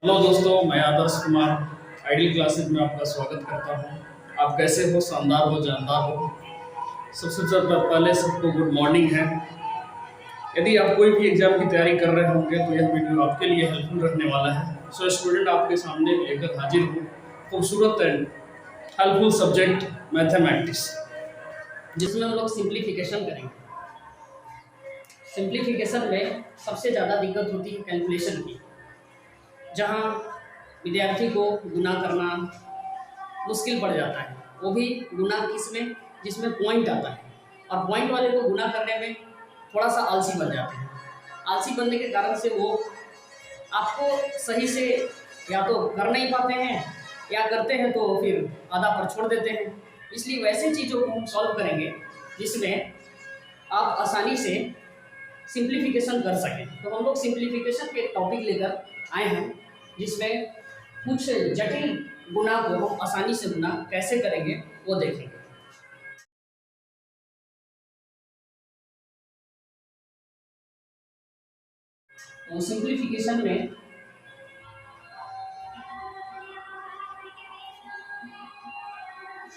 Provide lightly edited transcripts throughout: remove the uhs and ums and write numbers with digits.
Hello दोस्तों, मैं Adarsh Kumar ideal classes में आपका स्वागत करता हूँ। आप कैसे हो? शानदार हो, जानदार हो। सबसे पहले सबको गुड मॉर्निंग है। यदि आप कोई भी एग्जाम की तैयारी कर रहे होंगे तो यह वीडियो आपके लिए हेल्पफुल रहने वाला है। सो स्टूडेंट, आपके सामने लेकर हाजिर हूँ खूबसूरत एंड हेल्पफुल सब्जेक्ट मैथमेटिक्स, जिसमें हम लोग सिंप्लीफिकेशन करेंगे। सिंप्लीफिकेशन में सबसे ज़्यादा दिक्कत होती है कैलकुलेशन की, जहाँ विद्यार्थी को गुना करना मुश्किल पड़ जाता है। वो भी गुना किसमें, जिसमें पॉइंट आता है, और पॉइंट वाले को गुना करने में थोड़ा सा आलसी बन जाते हैं। आलसी बनने के कारण से वो आपको सही से या तो कर नहीं पाते हैं, या करते हैं तो फिर आधा पर छोड़ देते हैं। इसलिए वैसे चीज़ों को हम सॉल्व करेंगे जिसमें आप आसानी से सिंप्लीफिकेशन कर सकें। तो हम लोग सिंप्लीफिकेशन के एक टॉपिक लेकर आए हैं, जिसमें कुछ जटिल गुना को हम आसानी से गुना कैसे करेंगे वो देखेंगे। तो सिंप्लीफिकेशन में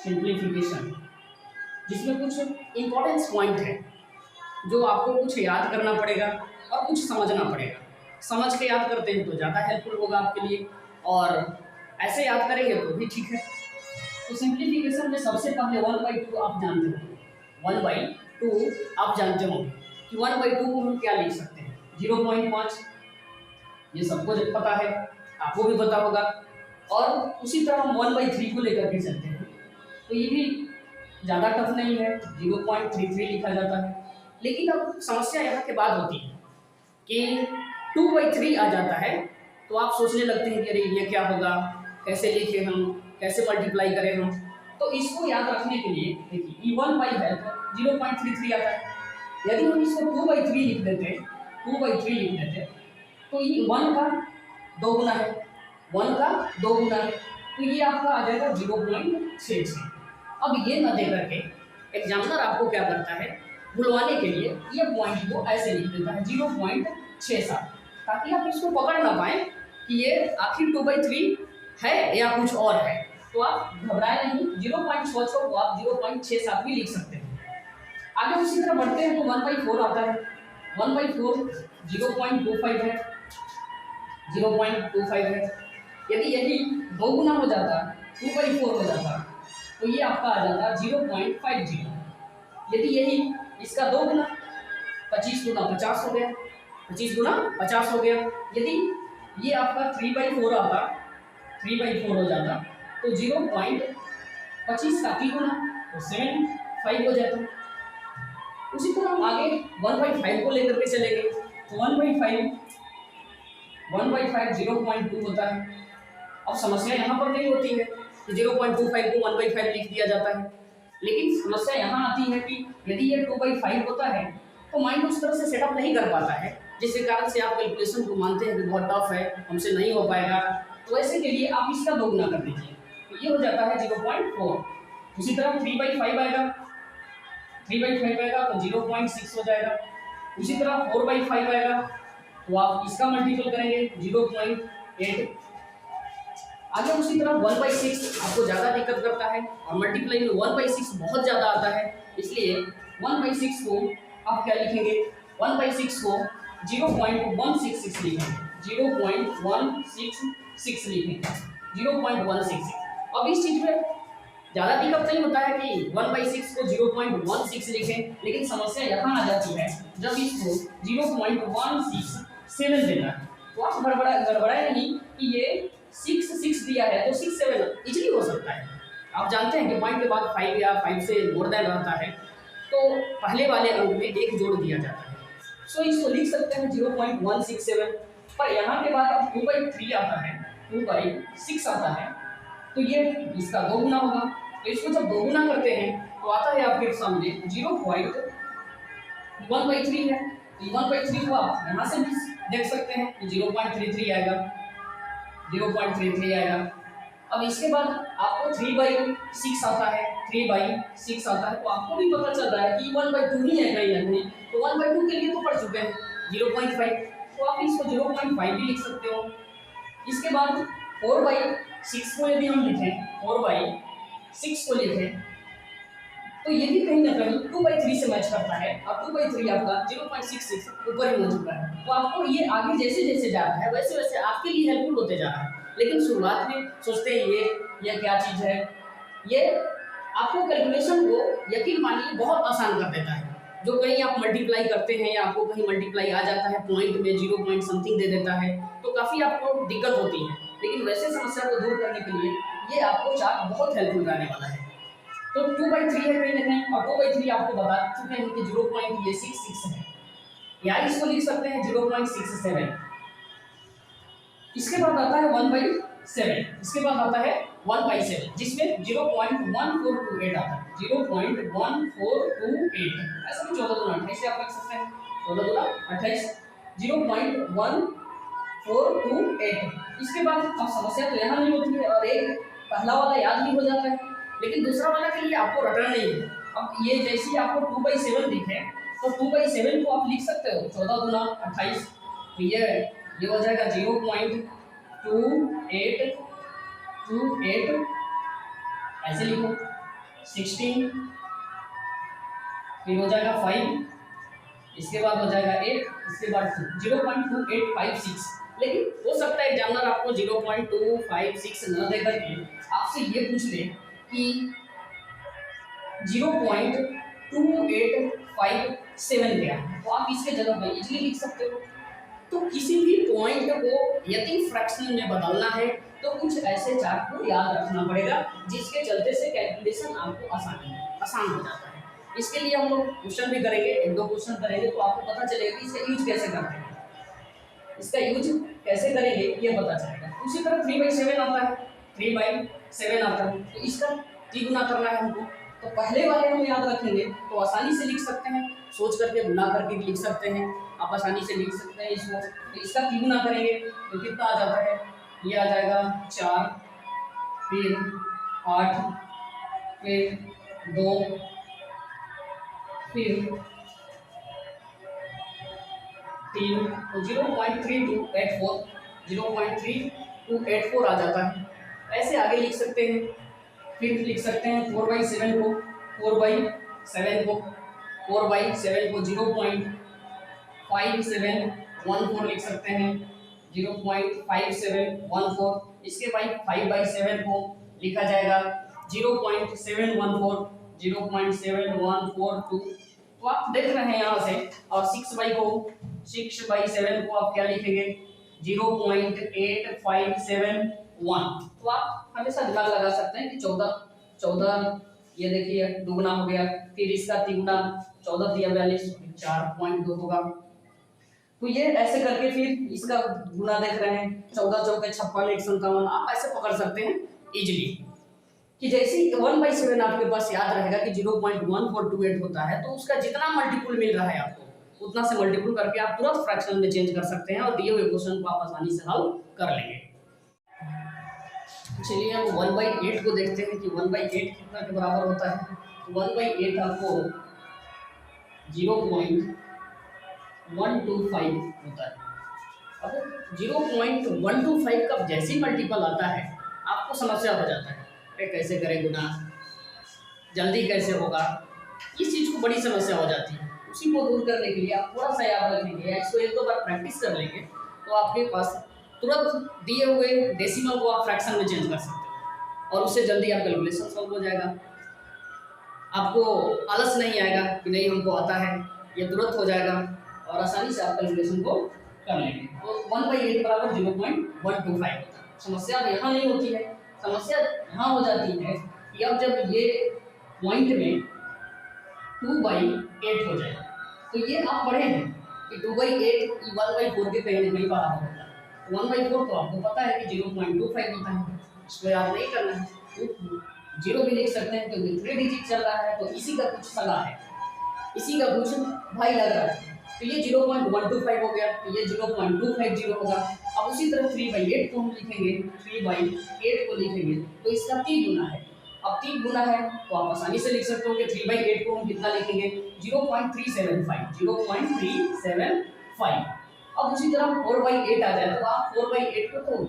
सिंप्लीफिकेशन जिसमें कुछ इंपॉर्टेंस पॉइंट है जो आपको कुछ याद करना पड़ेगा और कुछ समझना पड़ेगा। समझ के याद करते हैं तो ज़्यादा हेल्पफुल होगा आपके लिए, और ऐसे याद करेंगे तो भी ठीक है। तो सिंप्लीफिकेशन में सबसे पहले 1/2 आप जानते होंगे। 1/2 आप जानते होंगे कि 1/2 को हम क्या लिख सकते हैं, 0.5। ये सबको जब पता है, आपको भी पता होगा। और उसी तरह हम 1/3 को लेकर के चलते हैं, तो ये भी ज़्यादा टफ नहीं है, 0.33 लिखा जाता है। लेकिन अब समस्या यहाँ के बाद होती है कि 2/3 आ जाता है, तो आप सोचने लगते हैं कि अरे ये क्या होगा, कैसे लिखे हम, कैसे मल्टीप्लाई करें हम। तो इसको याद रखने के लिए देखिए, ये 1/5 है तो 0.33 आता है। यदि हम इसको 2/3 लिख देते, 2/3 लिख देते, तो ये 1 का 2 गुना है, 1 का 2 गुना है, तो ये आपका आ जाएगा 0.66। अब ये ना दे करके एग्जामिनर आपको क्या करता है, भुलवाने के लिए ये पॉइंट को ऐसे लिख देता है 0.67, ताकि आप इसको पकड़ ना पाए कि ये आखिर 2/3 है या कुछ और है। तो आप घबराए नहीं, 0.66 को आप 0.67 भी लिख सकते हैं। आगे उसी तरह बढ़ते हैं तो 1/4 आता है। 1/4 0.25 है, 0.25 है। यदि यही 2 गुना हो जाता, 2/4 हो जाता, तो ये आपका आ जाता 0.50। यदि यही इसका 2 गुना, 25 गुना 50 हो गया, 25 गुना 50 हो गया। यदि ये आपका 3/4 आता, 3/4 हो जाता, तो 0.25 का 3 गुना तो 7/5 हो जाता। उसी तरह हम आगे 1/5 को लेकर के चलेंगे, तो 1/5 0.2 होता है। अब समस्या यहाँ पर नहीं होती है कि 0.25 को 1/5 लिख दिया जाता है, लेकिन समस्या यहाँ आती है कि यदि ये 2/5 होता है तो माइंड उस तरह से सेटअप नहीं कर पाता है, जिसके कारण से आप कैलकुलेशन को मानते हैं कि बहुत टफ है, हमसे नहीं हो पाएगा। तो ऐसे के लिए आप इसका 2 गुना कर दीजिए, तो ये हो जाता है 0.4। उसी तरह 3/5 आएगा, 3/5 आएगा तो 0.6 हो जाएगा। उसी तरह 4/5 आएगा तो आप इसका मल्टीपल करेंगे 0.8। आगे उसी तरह 1/6 आपको ज़्यादा दिक्कत करता है, और मल्टीप्लाई में 1/6 बहुत ज़्यादा आता है, इसलिए 1/6 को आप क्या लिखेंगे, 1/6 को 0.166 लिखेंगे, 0.166 लिखेंगे, 0.166। अब इस चीज़ में ज़्यादा दिक्कत नहीं होता है कि 1/6 को 0.16 लिखें, लेकिन समस्या यहाँ आ जाती है जब इसको 0.167 देना है। तो आप गड़बड़ाए नहीं कि ये 6 दिया है तो 6 7 इजीली हो सकता है। आप जानते हैं कि पॉइंट के बाद 5 या 5 से मोर देन रहता है, तो पहले वाले अंक में 1 जोड़ दिया जाता है। सो इसको लिख सकते हैं 0.167, पर यहाँ के बाद अब 2/3 आता है, 2/6 आता है, तो ये इसका 2 गुना होगा। तो इसको जब 2 गुना करते हैं तो आता है आपके सामने 0.1/3 है, तो 1/3 को आप यहाँ से भी देख सकते हैं कि 0.33 आएगा, 0.33 आएगा। अब इसके बाद आपको 3/6 आता है, 3/6 आता है, तो आपको भी पता चल रहा है कि 1/2 ही है कहीं ना कहीं, तो 1/2 के लिए तो पढ़ चुके हैं 0.5, तो आप इसको 0.5 भी लिख सकते हो। इसके बाद 4/6 को यदि हम लिखें, 4/6 को लिखें तो ये भी कहीं ना कहीं 2/3 से मैच करता है, और 2/3 आपका 0.66 ऊपर ही हो चुका है। तो आपको ये आगे जैसे जैसे जा रहा है वैसे वैसे आपके लिए हेल्पफुल होते जा रहा है। लेकिन शुरुआत में सोचते हैं ये क्या चीज़ है, ये आपको कैलकुलेशन को यकीन मानिए बहुत आसान कर देता है। जो कहीं आप मल्टीप्लाई करते हैं या आपको कहीं मल्टीप्लाई आ जाता है पॉइंट में 0 पॉइंट समथिंग दे देता है तो काफ़ी आपको दिक्कत होती है। लेकिन वैसे समस्या को दूर करने के लिए ये आपको चार्ट बहुत हेल्पफुल रहने वाला है। तो 2/3 है कहीं ना कहीं, और 2/3 आपको बता चुके हैं कि 0.66 है, या इसको लिख सकते हैं 0.67। इसके बाद आता है 1/7, इसके बाद आता है 1/7 जिसमें 0.1428 आता है, 0.1428, ऐसा भी 14 दूना 28 से आप लिख सकते हैं, 14 दूना 28, 0.1428। इसके बाद अब समस्या तो यहाँ नहीं होती है और एक पहला वाला याद भी हो जाता है, लेकिन दूसरा वाला के लिए आपको रटना नहीं है। अब ये जैसे ही आपको 2/7 दिखे तो 2/7 को आप लिख सकते हो 14 दूना 28, तो ये हो जाएगा 0.2828, ऐसे लिखो 16, फिर हो जाएगा 5, इसके बाद हो जाएगा 8, इसके बाद 0.2856। लेकिन हो सकता है एग्जामिनर आपको 0.256 न दे करके आपसे ये पूछ ले कि 0.2857 क्या है, तो आप इसके जगह पे इजीली लिख सकते हो। तो किसी भी पॉइंट को यदि फ्रैक्शन में बदलना है तो कुछ ऐसे चार्ट को याद रखना पड़ेगा जिसके चलते से कैलकुलेशन आपको आसान हो जाता है। इसके लिए हम लोग क्वेश्चन भी करेंगे, 1-2 क्वेश्चन करेंगे तो आपको पता चलेगा कि इसका यूज कैसे करते हैं, इसका यूज कैसे करेंगे ये पता चलेगा। उसी तरह 3/7 आता है, 3/7 आता है, तो इसका 3 गुना करना है हमको, तो पहले वाले हम याद रखेंगे तो आसानी से लिख सकते हैं, सोच करके गुना करके लिख सकते हैं, आप आसानी से लिख सकते हैं इसको। तो इसका 3 गुना करेंगे तो कितना आ जाता है, ये आ जाएगा 4, फिर 8, फिर 2, फिर 3, तो 0.3284 आ जाता है। ऐसे आगे लिख सकते हैं, फिर लिख सकते हैं 4/7 को 4/7 को 0.5714 लिख सकते हैं, 0.5714। इसके बाद 5/7 को लिखा जाएगा 0.714, 0.7142। तो आप देख रहे हैं यहाँ से, और 6/7 को आप क्या लिखेंगे, 0.8571। तो आप हमेशा दिमाग लगा सकते हैं कि 14 ये देखिए दुगना हो गया, फिर इसका तिगुना 14 × 42 4.2 होगा। तो ये ऐसे करके फिर इसका गुना देख रहे हैं, 14 चौके 56 1 57, आप ऐसे पकड़ सकते हैं इजीली कि जैसे 1/7 आपके पास याद रहेगा कि 0.1428 होता है, तो उसका जितना मल्टीपल मिल रहा है आपको उतना से मल्टीपल करके आप तुरंत फ्रैक्शन में चेंज कर सकते हैं और दिए हुए क्वेश्चन को आप आसानी से हल कर लेंगे। चलिए हम 1/8 को देखते हैं कि 1/8 कितना के बराबर होता है। 1/8 आपको 0.125 होता है। अब 0.125 का जैसे मल्टीपल आता है आपको समस्या हो जाता है, कैसे करें गुना, जल्दी कैसे होगा, इस चीज़ को बड़ी समस्या हो जाती है। उसी को दूर करने के लिए आप थोड़ा सा याद रखेंगे या इसको 1-2 बार प्रैक्टिस कर लेंगे तो आपके पास तुरंत दिए हुए डेसिमल को आप फ्रैक्शन में चेंज कर सकते हो और उससे जल्दी आप कैलकुलेशन सॉल्व हो जाएगा। आपको आलस नहीं आएगा कि नहीं हमको आता है, ये तुरंत हो जाएगा और आसानी से आप कैलकुलेशन को कर लेंगे। तो 1/8 बराबर 0.125 होता है। समस्या यहाँ नहीं होती है, समस्या यहाँ हो जाती है कि अब जब ये पॉइंट में 2/8 हो जाए तो ये आप पढ़े हैं कि 2/8 1/4 के कहीं ना कहीं बराबर होता है। 1/4 तो आपको पता है कि 0.25 होता है, इसको याद नहीं करना है, 0 भी लिख सकते हैं क्योंकि 3 डिजिट चल रहा है, तो इसी का कुछ सगा है, इसी का कुछ भाई लग रहा है, तो ये 0.125 हो गया, तो ये 0.250 होगा। अब उसी तरह 3/8 को हम लिखेंगे, 3/8 को लिखेंगे तो इसका 3 गुना है। अब 3 गुना है तो आप आसानी से लिख सकते हो कि 3/8 को हम कितना लिखेंगे, 0.375। अब उसी तरह 4/8 आ जाए तो आप 4/8 को तो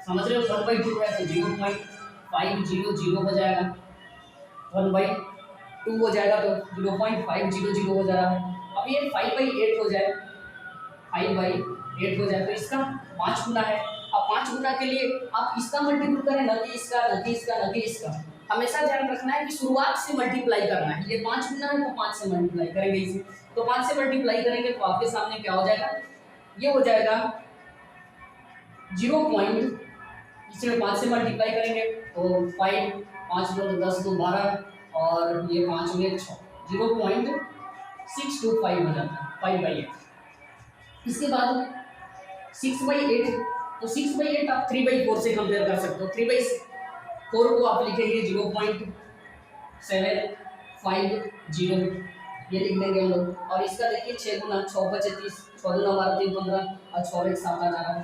समझ रहे हो, 1/2 है तो 0.500 हो जाएगा, 1/2 हो जाएगा तो 0.500 हो जा रहा है। अब ये 5/8 हो जाए, 5/8 हो जाए तो इसका 5 गुना है। अब 5 गुना के लिए आप इसका मल्टीपल करें, न कि इसका, न कि इसका, न कि इसका। हमेशा ध्यान रखना है कि शुरुआत से मल्टीप्लाई करना है। ये 5 गुना है तो 5 से मल्टीप्लाई करेंगे इसे, तो 5 से मल्टीप्लाई करेंगे तो आपके सामने क्या हो जाएगा, ये हो जाएगा 0. इसमें 5 से मल्टीप्लाई करेंगे तो 5, 5 2 10 2 12 और ये 5 में 6, 0.625 हो जाता है, 5/8। इसके बाद 6/8, तो 6/8 आप 3/4 से कंपेयर कर सकते हो। 3/4 को आप लिखेंगे 0.750, ये लिख देंगे हम लोग। और इसका देखिए 6 गुना, 6 × 30, 6 दूना 12 3 15 और 6 1 7 आ जा रहा है।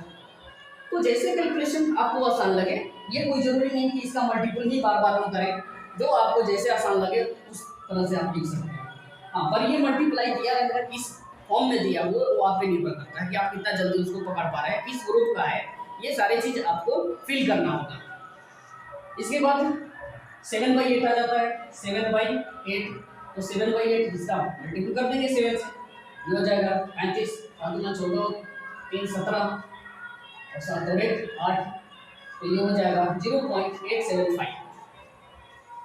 तो जैसे कैलकुलेशन आपको आसान लगे, ये कोई जरूरी नहीं कि इसका मल्टीपल ही बार बार हम करें, जो आपको जैसे आसान लगे उस तरह से आप लिख सकते हैं। हाँ, पर ये मल्टीप्लाई दिया रहेगा किस फॉर्म में दिया वो आप पे निर्भर करता है कि आप कितना जल्दी उसको पकड़ पा रहे हैं, किस ग्रुप का है, ये सारी चीज आपको फिल करना होगा। इसके बाद 7/8 आ जाता है, 7/8, तो 7/8 इसका मल्टीपल कर देंगे 7 से, ये हो जाएगा 35, 7 × 14 3 17 और 7 और 1 8, तो ये हो जाएगा 0.875।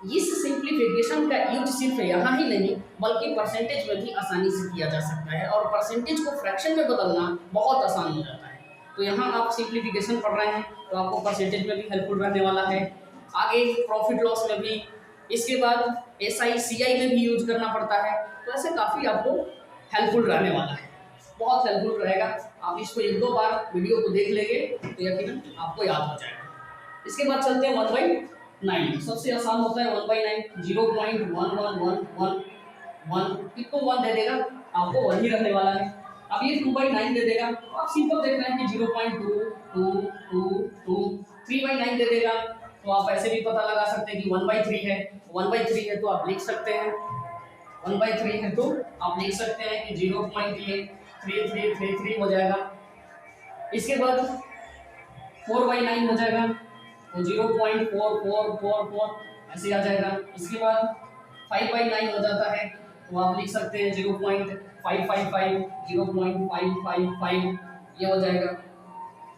इस सिंप्लीफिकेशन का यूज सिर्फ यहाँ ही नहीं बल्कि परसेंटेज में भी आसानी से किया जा सकता है, और परसेंटेज को फ्रैक्शन में बदलना बहुत आसान हो जाता है। तो यहाँ आप सिंप्लीफिकेशन पढ़ रहे हैं तो आपको परसेंटेज में भी हेल्पफुल रहने वाला है, आगे प्रॉफिट लॉस में भी, इसके बाद SI CI में भी यूज करना पड़ता है। तो ऐसे काफ़ी आपको हेल्पफुल रहने वाला है, बहुत हेल्पफुल रहेगा। आप इसको 1-2 बार वीडियो को देख लेंगे तो यकीनन आपको याद हो जाएगा। इसके बाद चलते हैं 1/9। सबसे आसान होता है 1/9, 0.1111 कितना 1 दे देगा आपको 1 ही रहने वाला है। अब ये 2/9 दे देगा, तो आप सिंपल देख रहे हैं कि 0.2222 3/9 दे देगा, तो आप ऐसे भी पता लगा सकते हैं कि 1/3 है, 1/3 है तो आप लिख सकते हैं, 1/3 है तो आप लिख सकते हैं कि 0.3333 हो जाएगा। इसके बाद 4/9 हो जाएगा तो 0.4444 ऐसे आ जाएगा। इसके बाद 5/9 हो जाता है तो आप लिख सकते हैं 0.555 0.555 ये हो जाएगा।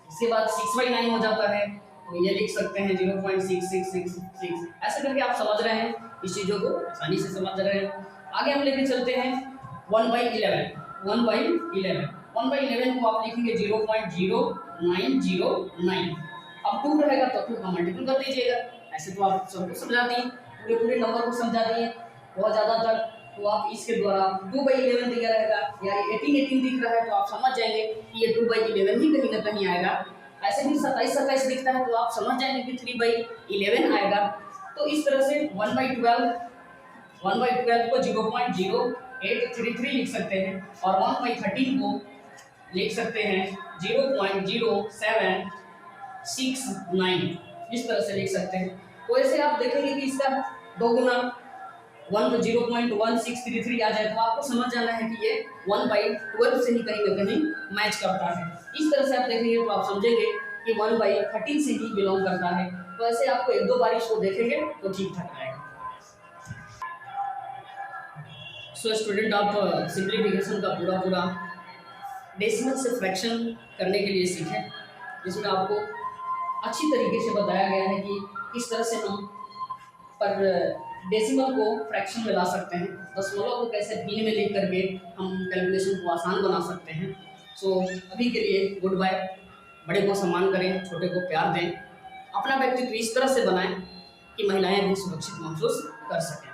इसके बाद 6/9 हो जाता है तो ये लिख सकते हैं 0.6666। ऐसे करके आप समझ रहे हैं, इस चीज़ों को आसानी से समझ रहे हैं। आगे हम लेके चलते हैं 1/11। 1/11 को आप लिखेंगे 0.0909। अब 2 रहेगा तो 2 का मल्टीपल कर दीजिएगा। ऐसे तो आप सबको समझा दिए, पूरे नंबर को समझा दिए बहुत ज़्यादातर। तो आप इसके द्वारा 2/11 दिया रहेगा, यानी 18 दिख रहा है तो आप समझ जाएंगे कि ये 2/11 ही कहीं ना कहीं आएगा। ऐसे भी 27 दिखता है तो आप समझ जाएंगे कि 3/11 आएगा। तो इस तरह से 1/12 को 0.0833 लिख सकते हैं और 1/13 को लिख सकते हैं 0.0769, इस तरह से लिख सकते हैं। तो ऐसे आप देखेंगे कि इसका 2 गुना 0.1633 आ जाए तो आपको समझ जाना है कि ये 1/12 से ही कहीं ना कहीं मैच करता है। इस तरह से आप देखेंगे तो आप समझेंगे कि 1/13 से ही बिलोंग करता है। तो ऐसे आपको 1-2 बार इसको देखेंगे तो ठीक ठाक आएगा। सो स्टूडेंट, आप सिंप्लीफिकेशन का पूरा डेसिमल से फ्रैक्शन करने के लिए सीखें, जिसमें आपको अच्छी तरीके से बताया गया है कि किस तरह से हम पर डेसिमल को फ्रैक्शन में ला सकते हैं, दशमलव को कैसे भिन्न में लिख करके हम कैलकुलेशन को आसान बना सकते हैं। सो अभी के लिए गुड बाय। बड़े को सम्मान करें, छोटे को प्यार दें, अपना व्यक्तित्व इस तरह से बनाएं कि महिलाएं भी सुरक्षित महसूस कर सकें।